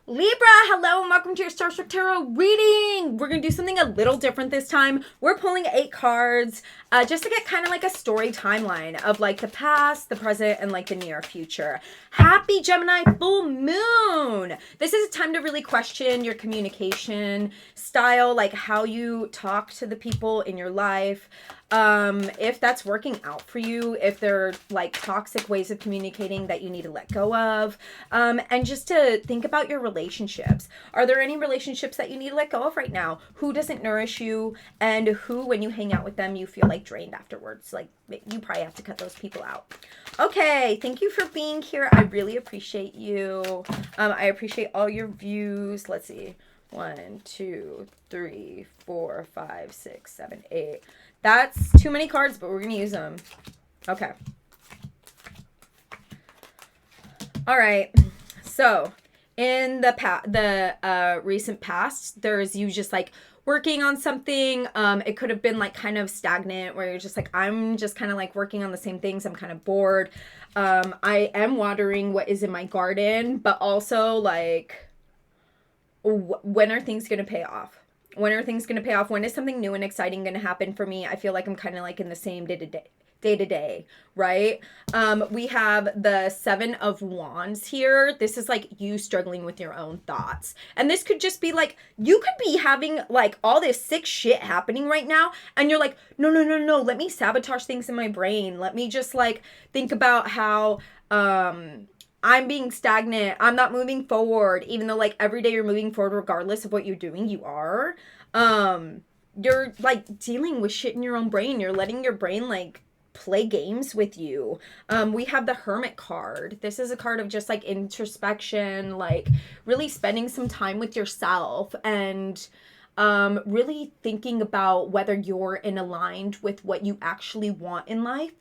Libra, hello and welcome to your Starstruck Tarot reading. We're going to do something a little different this time. We're pulling 8 cards just to get kind of like a story timeline of like the past, the present, and like the near future. Happy Gemini full moon. This is a time to really question your communication style, like how you talk to the people in your life. If that's working out for you, if there are like toxic ways of communicating that you need to let go of, and just to think about your relationships. Are there any relationships that you need to let go of right now? Who doesn't nourish you, and who, when you hang out with them, you feel like drained afterwards? Like, you probably have to cut those people out. Okay, thank you for being here. I really appreciate you. I appreciate all your views. Let's see. 1, 2, 3, 4, 5, 6, 7, 8. That's too many cards, but we're going to use them. Okay. All right. So, in the recent past, there's you just like working on something. It could have been like kind of stagnant where you're just like, I'm just kind of like working on the same things. I'm kind of bored. I am watering what is in my garden, but also like, when are things going to pay off? When are things going to pay off? When is something new and exciting going to happen for me? I feel like I'm kind of like in the same day to day, right? We have the 7 of Wands here. This is like you struggling with your own thoughts. And this could just be like, you could be having like all this sick shit happening right now. And you're like, no. Let me sabotage things in my brain. Let me just like think about how, I'm being stagnant. I'm not moving forward, even though like every day you're moving forward, regardless of what you're doing, you are. You're like dealing with shit in your own brain. You're letting your brain like play games with you. We have the Hermit card. This is a card of just like introspection, like really spending some time with yourself and really thinking about whether you're in aligned with what you actually want in life.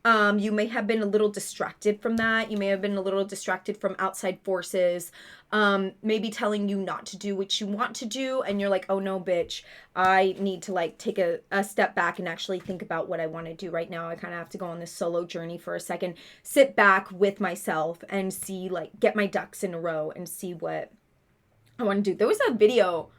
You may have been a little distracted from that. You may have been a little distracted from outside forces, maybe telling you not to do what you want to do. And you're like, oh no, bitch, I need to like take a step back and actually think about what I want to do right now. I kind of have to go on this solo journey for a second, sit back with myself and see, like, get my ducks in a row and see what I want to do. There was a video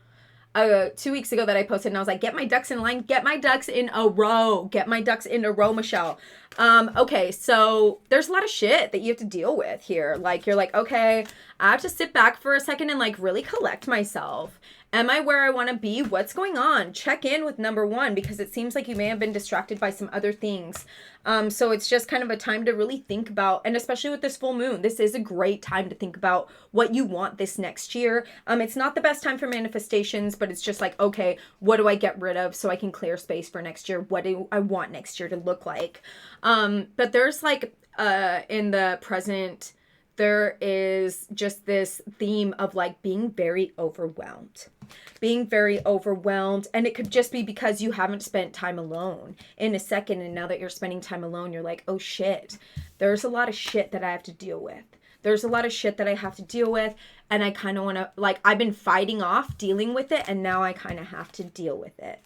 2 weeks ago that I posted and I was like, get my ducks in line, get my ducks in a row, get my ducks in a row, Michelle. Okay, so there's a lot of shit that you have to deal with here. Like, you're like, okay, I have to sit back for a second and like really collect myself. Am I where I want to be? What's going on? Check in with number 1, because it seems like you may have been distracted by some other things. So it's just kind of a time to really think about, and especially with this full moon, this is a great time to think about what you want this next year. It's not the best time for manifestations, but it's just like, okay, what do I get rid of so I can clear space for next year? What do I want next year to look like? But there's like, in the present, there is just this theme of like being very overwhelmed. And it could just be because you haven't spent time alone in a second. And now that you're spending time alone, you're like, oh shit, there's a lot of shit that I have to deal with. And I kind of want to, like, I've been fighting off dealing with it, and now I kind of have to deal with it.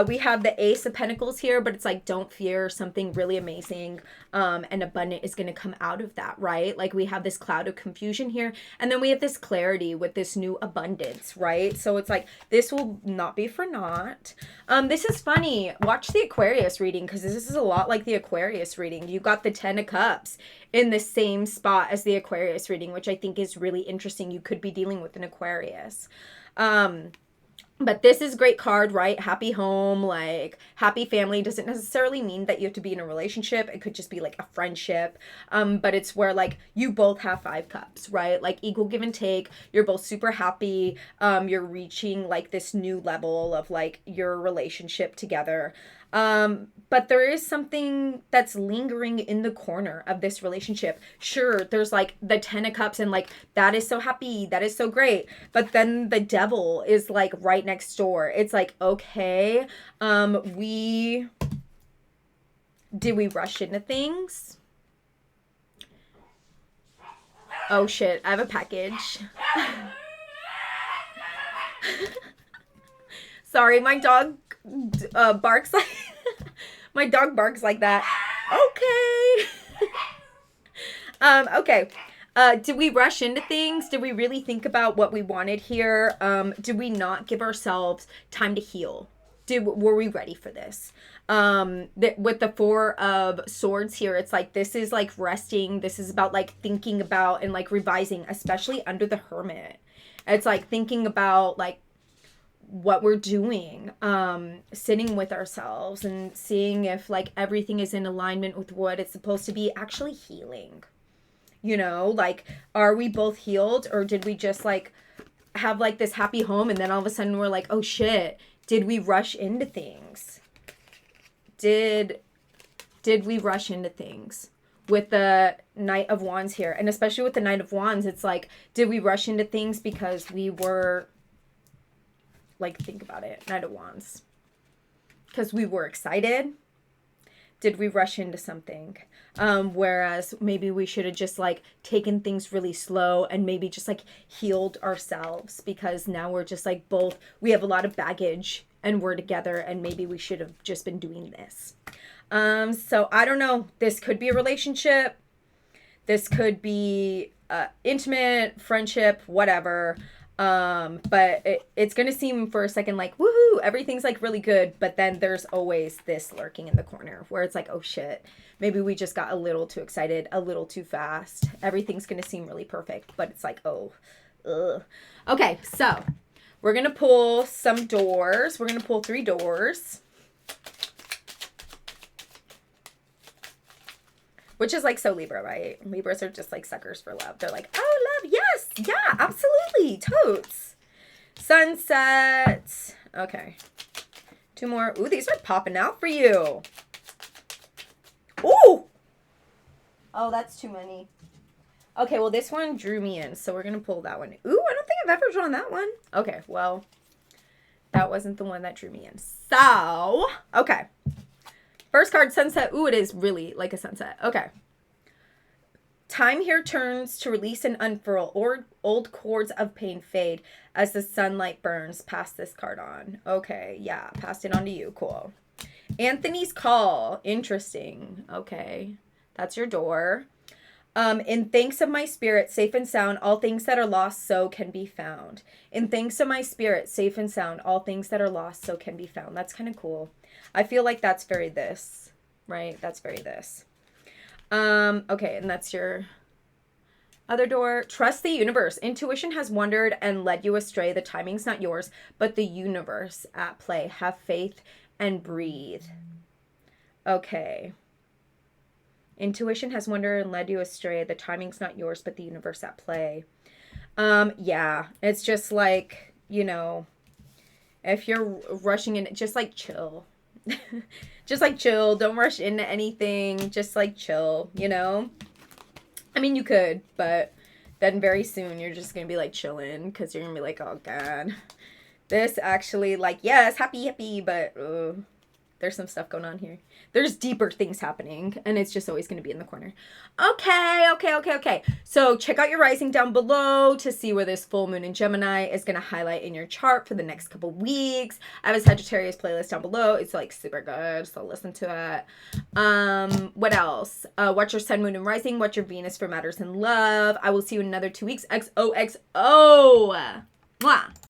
We have the Ace of Pentacles here, but it's like, don't fear, something really amazing and abundant is going to come out of that, right? Like, we have this cloud of confusion here, and then we have this clarity with this new abundance, right? So it's like, this will not be for naught. This is funny. Watch the Aquarius reading, because this is a lot like the Aquarius reading. You got the 10 of Cups in the same spot as the Aquarius reading, which I think is really interesting. You could be dealing with an Aquarius. But this is a great card, right? Happy home, like happy family doesn't necessarily mean that you have to be in a relationship. It could just be like a friendship. But it's where like you both have 5 cups, right? Like equal give and take. You're both super happy. You're reaching like this new level of like your relationship together. But there is something that's lingering in the corner of this relationship. Sure, there's like the 10 of Cups and like, that is so happy, that is so great. But then the devil is like right next door. It's like, okay, did we rush into things? Oh shit, I have a package. Sorry, my dog barks like my dog barks like that. Okay. Okay. Did we rush into things? Did we really think about what we wanted here? Did we not give ourselves time to heal? Were we ready for this? With the Four of Swords here, it's like, this is like resting. This is about like thinking about and like revising, especially under the Hermit. It's like thinking about like what we're doing, sitting with ourselves and seeing if like everything is in alignment with what it's supposed to be, actually healing. You know, like, are we both healed, or did we just like have like this happy home and then all of a sudden we're like, oh shit, did we rush into things? Did we rush into things? With the Knight of Wands here, and especially with the Knight of Wands, it's like, did we rush into things because we were, like, think about it, Knight of Wands, because we were excited? Did we rush into something? Whereas maybe we should have just like taken things really slow and maybe just like healed ourselves, because now we're just like both, we have a lot of baggage and we're together, and maybe we should have just been doing this. So I don't know. This could be a relationship. This could be intimate, friendship, whatever. But it's going to seem for a second like, woohoo, everything's like really good. But then there's always this lurking in the corner where it's like, oh shit, maybe we just got a little too excited, a little too fast. Everything's going to seem really perfect, but it's like, oh, ugh. Okay, so we're going to pull some doors. We're going to pull 3 doors. Which is like so Libra, right? Libras are just like suckers for love. They're like, oh, love, yes, yeah, absolutely, totes. Sunset. Okay. 2 more. Ooh, these are popping out for you. Ooh! Oh, that's too many. Okay, well, this one drew me in, so we're going to pull that one. Ooh, I don't think I've ever drawn that one. Okay, well, that wasn't the one that drew me in. So, okay. First card, sunset. Ooh, it is really like a sunset. Okay. Time here turns to release and unfurl, or old cords of pain fade as the sunlight burns. Pass this card on. Okay, yeah, passed it on to you. Cool. Anthony's call. Interesting. Okay, that's your door. In thanks of my spirit, safe and sound, all things that are lost so can be found. In thanks of my spirit, safe and sound, all things that are lost so can be found. That's kind of cool. I feel like that's very this, right? That's very this. Okay, and that's your other door. Trust the universe. Intuition has wandered and led you astray. The timing's not yours, but the universe at play. Have faith and breathe. Okay. Intuition has wandered and led you astray. The timing's not yours, but the universe at play. Yeah, it's just like, you know, if you're rushing in, just like chill. Just like chill. Don't rush into anything. Just like chill, you know? I mean, you could, but then very soon you're just going to be like chilling, because you're going to be like, oh God, this actually, like, yes, happy, but there's some stuff going on here. There's deeper things happening, and it's just always going to be in the corner. Okay. So check out your rising down below to see where this full moon in Gemini is going to highlight in your chart for the next couple weeks. I have a Sagittarius playlist down below. It's like super good, so listen to it. What else? Watch your sun, moon, and rising. Watch your Venus for matters in love. I will see you in another 2 weeks. XOXO. Mwah.